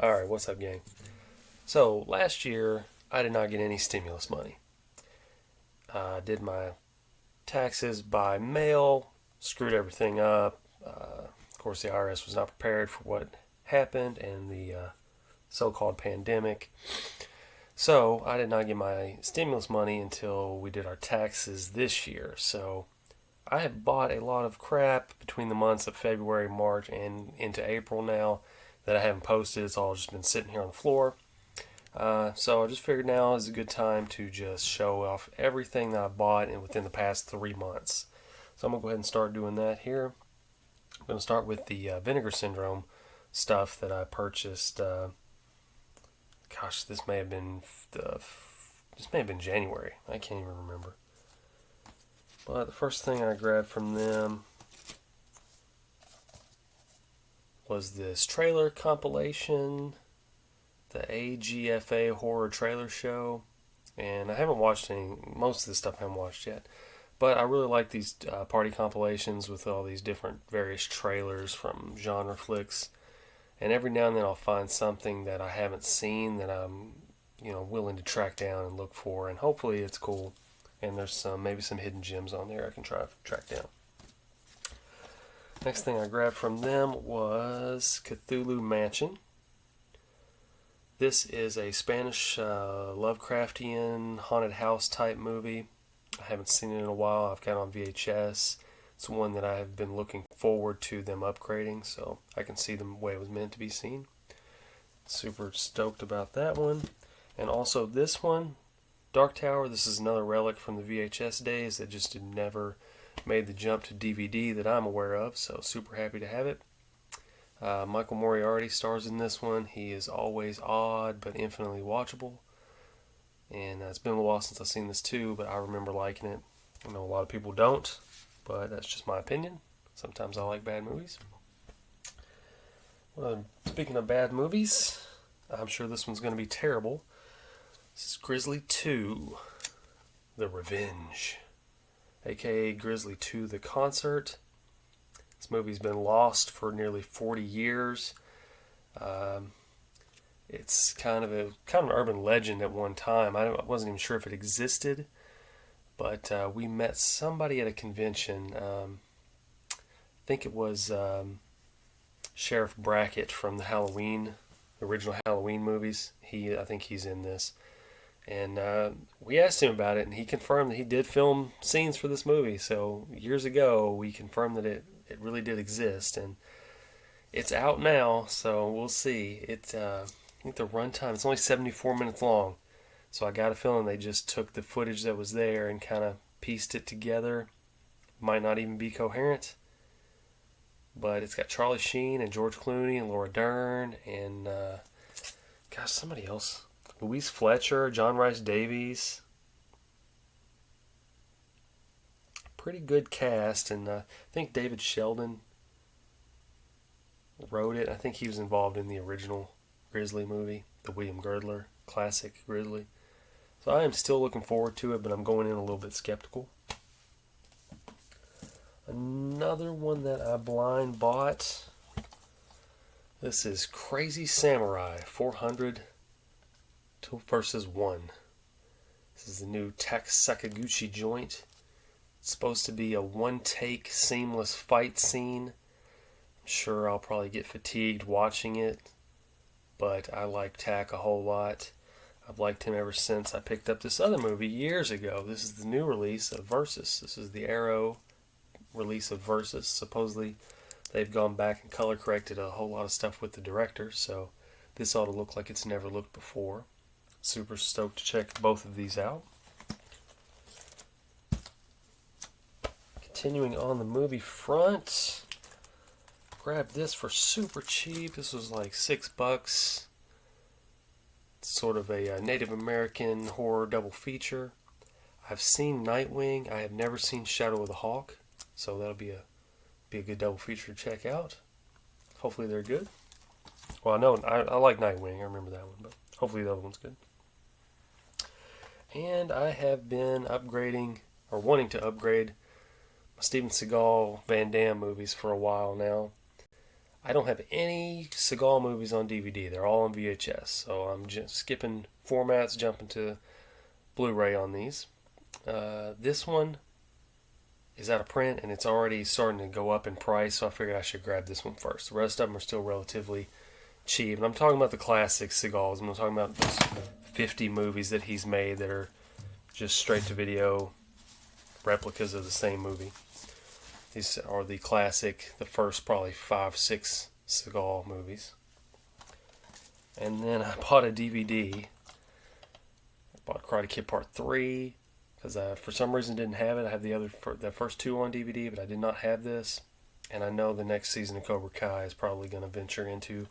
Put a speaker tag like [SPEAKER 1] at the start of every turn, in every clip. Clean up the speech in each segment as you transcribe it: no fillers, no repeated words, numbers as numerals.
[SPEAKER 1] Alright, what's up, gang? So, last year, I did not get any stimulus money. I did my taxes by mail, screwed everything up. Of course, the IRS was not prepared for what happened and the so called pandemic. So, I did not get my stimulus money until we did our taxes this year. So, I have bought a lot of crap between the months of February, March, and into April now that I haven't posted. It's all just been sitting here on the floor. So I just figured now is a good time to just show off everything that I bought in within the past 3 months. So I'm going to go ahead and start doing that here. I'm going to start with the Vinegar Syndrome stuff that I purchased. This may have been January. I can't even remember. But the first thing I grabbed from them was this trailer compilation, the AGFA horror trailer show, and I haven't watched most of this stuff I haven't watched yet, but I really like these party compilations with all these different various trailers from genre flicks, and every now and then I'll find something that I haven't seen that I'm willing to track down and look for, and hopefully it's cool, and there's maybe some hidden gems on there I can try to track down. Next thing I grabbed from them was Cthulhu Mansion. This is a Spanish Lovecraftian haunted house type movie. I haven't seen it in a while. I've got it on VHS. It's one that I have been looking forward to them upgrading, so I can see the way it was meant to be seen. Super stoked about that one. And also this one, Dark Tower. This is another relic from the VHS days that just never made the jump to DVD that I'm aware of, so super happy to have it. Michael Moriarty stars in this one. He is always odd but infinitely watchable. And it's been a little while since I've seen this too, but I remember liking it. I know a lot of people don't, but that's just my opinion. Sometimes I like bad movies. Well, speaking of bad movies, I'm sure this one's going to be terrible. This is Grizzly 2, The Revenge, aka Grizzly 2, The Concert. This movie's been lost for nearly 40 years. It's kind of an urban legend at one time. I wasn't even sure if it existed, but we met somebody at a convention. I think it was Sheriff Brackett from the original Halloween movies. I think he's in this. And we asked him about it, and he confirmed that he did film scenes for this movie. So years ago, we confirmed that it really did exist, and it's out now. So we'll see. I think the runtime it's only 74 minutes long. So I got a feeling they just took the footage that was there and kind of pieced it together. Might not even be coherent, but it's got Charlie Sheen and George Clooney and Laura Dern and somebody else. Louise Fletcher, John Rice Davies. Pretty good cast, and I think David Sheldon wrote it. I think he was involved in the original Grizzly movie, the William Girdler classic Grizzly. So I am still looking forward to it, but I'm going in a little bit skeptical. Another one that I blind bought. This is Crazy Samurai 400 versus 1. This is the new Tak Sakaguchi joint. It's supposed to be a one-take seamless fight scene. I'm sure I'll probably get fatigued watching it, but I like Tak a whole lot. I've liked him ever since I picked up this other movie years ago. This is the new release of Versus. This is the Arrow release of Versus. Supposedly they've gone back and color corrected a whole lot of stuff with the director, so this ought to look like it's never looked before. Super stoked to check both of these out. Continuing on the movie front, grabbed this for super cheap. This was like $6. It's sort of a Native American horror double feature. I've seen Nightwing. I have never seen Shadow of the Hawk, so that'll be a good double feature to check out. Hopefully they're good. Well, I know I like Nightwing. I remember that one, but hopefully the other one's good. And I have been upgrading, or wanting to upgrade, my Steven Seagal Van Damme movies for a while now. I don't have any Seagal movies on DVD. They're all on VHS. So I'm just skipping formats, jumping to Blu-ray on these. This one is out of print and it's already starting to go up in price, so I figured I should grab this one first. The rest of them are still relatively cheap. And I'm talking about the classic Seagals. I'm talking about those 50 movies that he's made that are just straight to video replicas of the same movie. These are the classic, the first probably 5-6 Seagal movies. And then I bought a DVD. I bought Karate Kid Part 3 because I, for some reason, didn't have it. I have the first two on DVD, but I did not have this. And I know the next season of Cobra Kai is probably going to venture into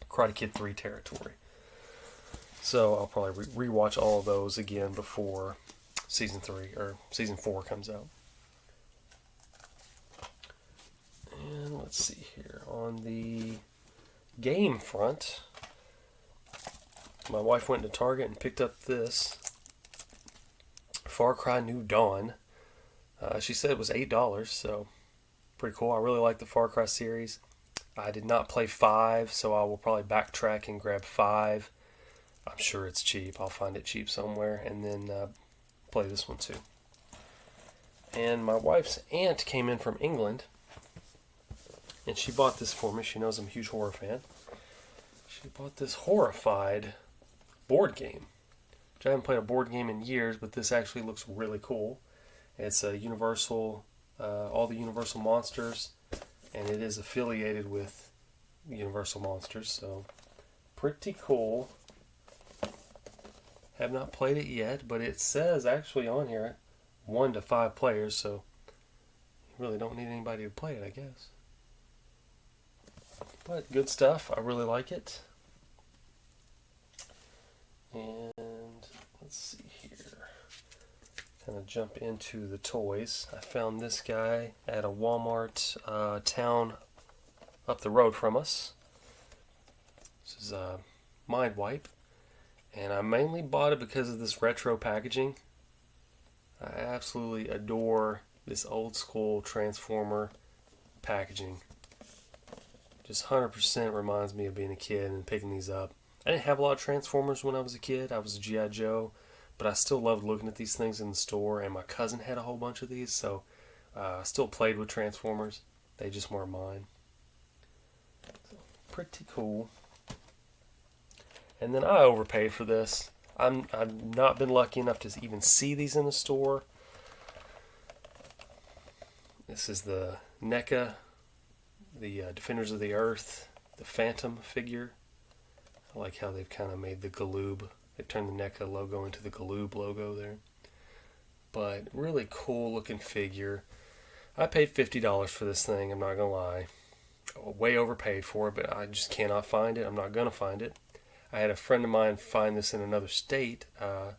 [SPEAKER 1] Karate Kid 3 territory. So I'll probably rewatch all of those again before season 4 comes out. And let's see here. On the game front, my wife went to Target and picked up this Far Cry New Dawn. She said it was $8, so pretty cool. I really like the Far Cry series. I did not play 5, so I will probably backtrack and grab 5. I'm sure it's cheap. I'll find it cheap somewhere, and then play this one too. And my wife's aunt came in from England, and she bought this for me. She knows I'm a huge horror fan. She bought this Horrified board game, which I haven't played a board game in years, but this actually looks really cool. It's a Universal, all the Universal monsters, and it is affiliated with Universal Monsters, so pretty cool. Have not played it yet, but it says actually on here 1 to 5 players, so you really don't need anybody to play it, I guess. But good stuff. I really like it. And let's see here. Kind of jump into the toys. I found this guy at a Walmart town up the road from us. This is a Mind Wipe. And I mainly bought it because of this retro packaging. I absolutely adore this old school Transformer packaging. Just 100% reminds me of being a kid and picking these up. I didn't have a lot of Transformers when I was a kid. I was a G.I. Joe. But I still loved looking at these things in the store. And my cousin had a whole bunch of these. So I still played with Transformers. They just weren't mine. So, pretty cool. And then I overpaid for this. I've not been lucky enough to even see these in the store. This is the NECA, the Defenders of the Earth, the Phantom figure. I like how they've kind of made the Galoob. They've turned the NECA logo into the Galoob logo there. But really cool looking figure. I paid $50 for this thing, I'm not going to lie. Way overpaid for it, but I just cannot find it. I'm not going to find it. I had a friend of mine find this in another state on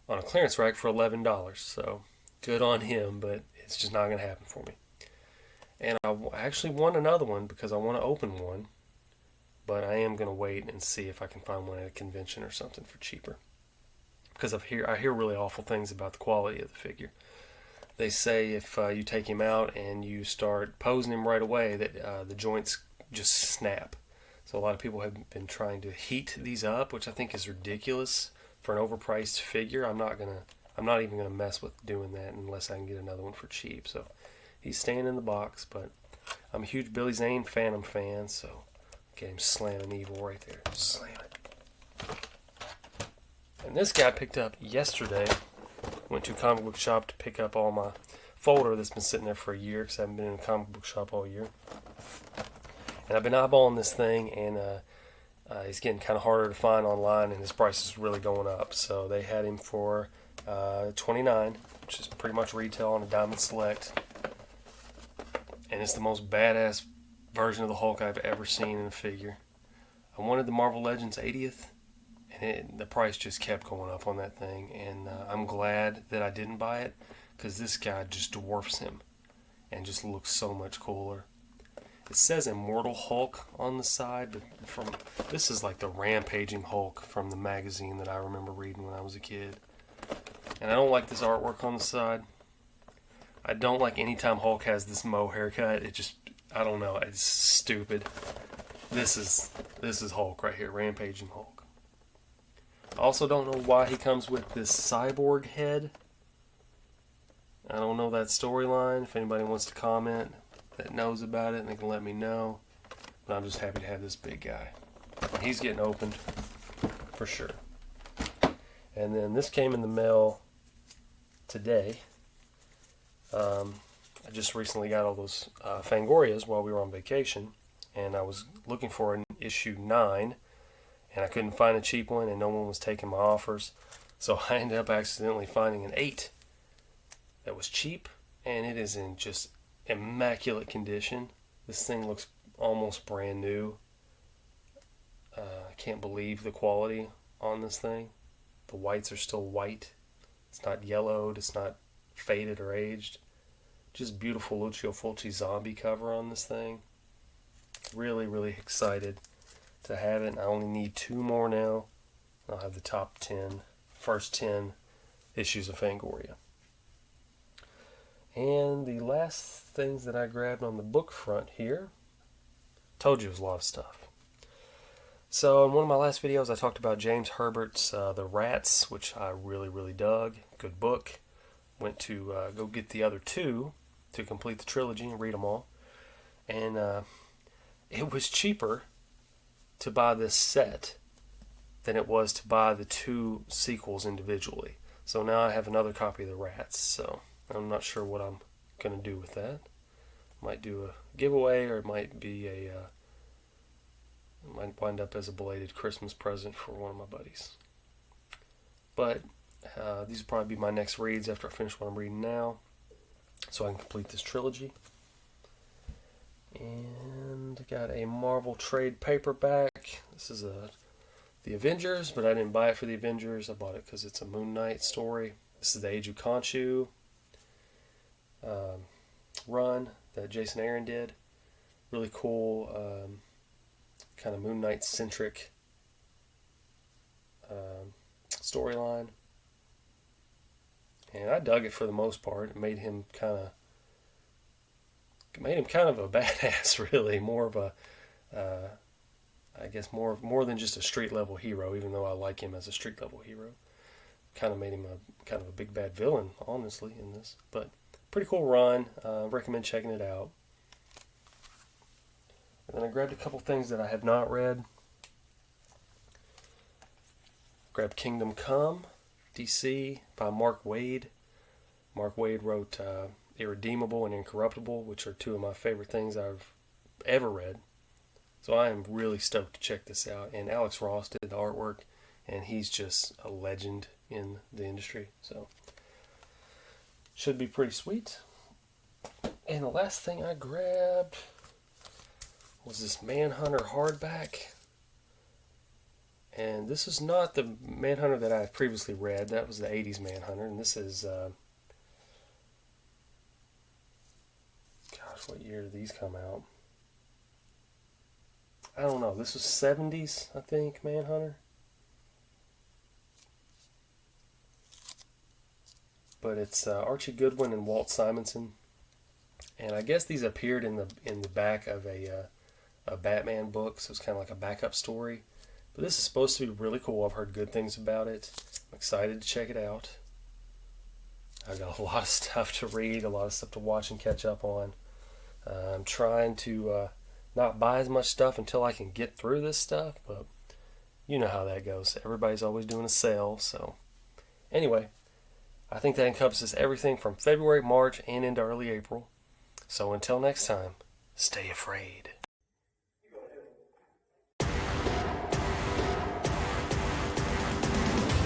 [SPEAKER 1] a clearance rack for $11. So good on him, but it's just not going to happen for me. And I actually want another one because I want to open one. But I am going to wait and see if I can find one at a convention or something for cheaper. Because I hear really awful things about the quality of the figure. They say if you take him out and you start posing him right away, that the joints just snap. So a lot of people have been trying to heat these up, which I think is ridiculous for an overpriced figure. I'm not even gonna mess with doing that unless I can get another one for cheap. So he's staying in the box, but I'm a huge Billy Zane Phantom fan, so get him slamming evil right there. Slam it. And this guy I picked up yesterday. Went to a comic book shop to pick up all my folder that's been sitting there for a year because I haven't been in a comic book shop all year. And I've been eyeballing this thing, and he's getting kind of harder to find online, and his price is really going up. So they had him for $29, which is pretty much retail on a Diamond Select. And it's the most badass version of the Hulk I've ever seen in a figure. I wanted the Marvel Legends 80th, and the price just kept going up on that thing. And I'm glad that I didn't buy it, because this guy just dwarfs him and just looks so much cooler. It says Immortal Hulk on the side, but this is like the rampaging Hulk from the magazine that I remember reading when I was a kid. And I don't like this artwork on the side. I don't like anytime Hulk has this Mo haircut. It just I don't know. It's stupid. This is Hulk right here, rampaging Hulk. I also don't know why he comes with this cyborg head. I don't know that storyline. If anybody wants to comment that knows about it, they can let me know. But I'm just happy to have this big guy. He's getting opened for sure. And then this came in the mail today. I just recently got all those Fangorias while we were on vacation, and I was looking for an issue 9, and I couldn't find a cheap one, and no one was taking my offers. So I ended up accidentally finding an 8 that was cheap, and it is in just immaculate condition. This thing looks almost brand new. I can't believe the quality on this thing. The whites are still white. It's not yellowed. It's not faded or aged. Just beautiful Lucio Fulci zombie cover on this thing. Really, really excited to have it. I only need 2 more now. I'll have the top 10, first 10 issues of Fangoria. And the last things that I grabbed on the book front here, told you it was a lot of stuff. So in one of my last videos I talked about James Herbert's The Rats, which I really, really dug. Good book. Went to go get the other 2 to complete the trilogy and read them all. And it was cheaper to buy this set than it was to buy the 2 sequels individually. So now I have another copy of The Rats, so I'm not sure what I'm going to do with that. Might do a giveaway, or it might be it might wind up as a belated Christmas present for one of my buddies. But these will probably be my next reads after I finish what I'm reading now, so I can complete this trilogy. And I got a Marvel trade paperback. This is the Avengers, but I didn't buy it for the Avengers. I bought it because it's a Moon Knight story. This is the Age of Khonshu run that Jason Aaron did. Really cool, kind of Moon Knight centric storyline, and I dug it for the most part. It made him kind of a badass, really. More of a, I guess more than just a street level hero. Even though I like him as a street level hero, kind of made him a kind of a big bad villain, honestly, in this. But pretty cool run. Recommend checking it out. And then I grabbed a couple things that I have not read. Grabbed Kingdom Come, DC, by Mark Waid. Mark Waid wrote Irredeemable and Incorruptible, which are 2 of my favorite things I've ever read. So I am really stoked to check this out. And Alex Ross did the artwork, and he's just a legend in the industry. So should be pretty sweet. And the last thing I grabbed was this Manhunter hardback. And this is not the Manhunter that I previously read. That was the 80s Manhunter. And this is, gosh, what year did these come out? I don't know. This was 70s, I think, Manhunter. But it's Archie Goodwin and Walt Simonson. And I guess these appeared in the back of a Batman book, so it's kind of like a backup story. But this is supposed to be really cool. I've heard good things about it. I'm excited to check it out. I've got a lot of stuff to read, a lot of stuff to watch and catch up on. I'm trying to not buy as much stuff until I can get through this stuff, but you know how that goes. Everybody's always doing a sale, so anyway, I think that encompasses everything from February, March, and into early April. So until next time, stay afraid.